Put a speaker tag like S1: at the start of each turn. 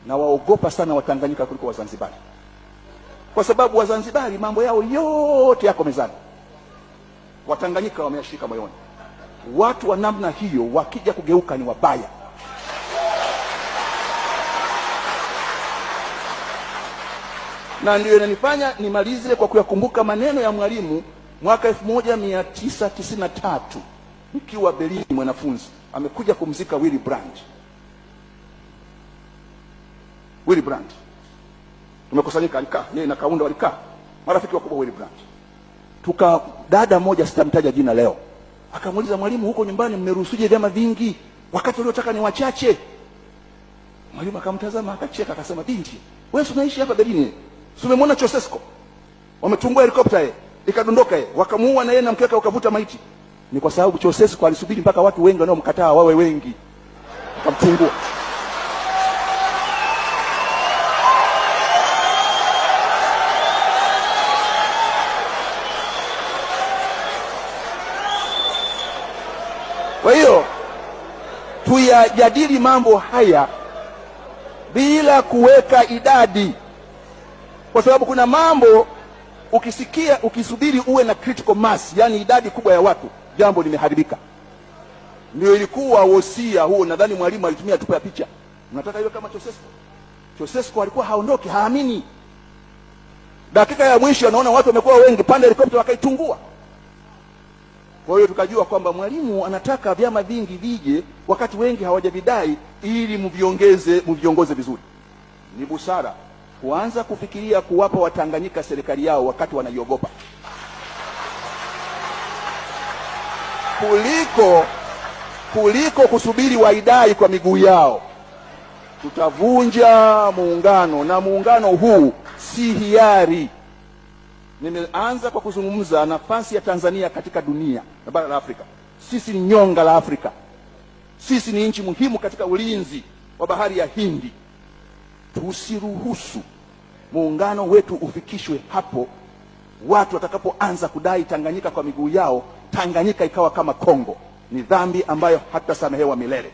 S1: na waogopa sana Watanganyika kuliko Wazanzibari, kwa sababu Wazanzibari mambo yao yote yako mezani, Watanganyika wameyashika moyoni. Watu wa namna hiyo wakija kugeuka ni wabaya. Na ndio inanifanya nimalize kwa kuyakumbuka maneno ya Mwalimu mwaka 1993 nikiwa Berlin mwanafunzi. Amekuja kumzika Willy Brandt. Willy Brandt, tumekusanyika, alikaa yeye na Kaunda, walikaa marafiki wakubwa Willy Brandt. Dada moja sitamtaja jina leo akamuuliza Mwalimu, huko nyumbani mmeruhusuje vyama vingi wakati waliotaka ni wachache? Mwalimu akamtazama akacheka akasema, binti wewe unaishi hapa Berlin, umemwona Ceausescu wametungua helikopta ikadondoka wakamuua na yeye na mkeka ukavuta maiti? Ni kwa sababu Ceausescu alisubiri mpaka watu wengi wanaomkataa wawe wengi akamtungua. Kwa hiyo tuyajadili mambo haya bila kuweka idadi, kwa sababu kuna mambo ukisubiri uwe na critical mass, yani idadi kubwa ya watu, jambo limeharibika. Ndio ilikuwa wosia huo, nadhani Mwalimu alitumia tupa ya picha. Unataka iwe kama Ceausescu? Ceausescu alikuwa haondoki, haamini. Dakika ya mwisho anaona watu wamekuwa wengi, pande helikopta wakaitungua. Kwa hiyo tukajua kwamba Mwalimu anataka vyama vingi vije wakati wengi hawajavidai ili mviongoze vizuri. Ni busara kuanza kufikiria kuwapa Watanganyika serikali yao wakati wanaiogopa, kuliko kusubiri waidai kwa miguu yao. Tutavunja muungano, na muungano huu si hiari. Nimeanza kwa kuzungumza nafasi ya Tanzania katika dunia na bara la Afrika. Sisi ni nyonga la Afrika. Sisi ni nchi muhimu katika ulinzi wa bahari ya Hindi. Tusiruhusu muungano wetu ufikishwe hapo watu watakapoanza kudai Tanganyika kwa miguu yao, Tanganyika ikawa kama Kongo. Ni dhambi ambayo hatasamehewa milele.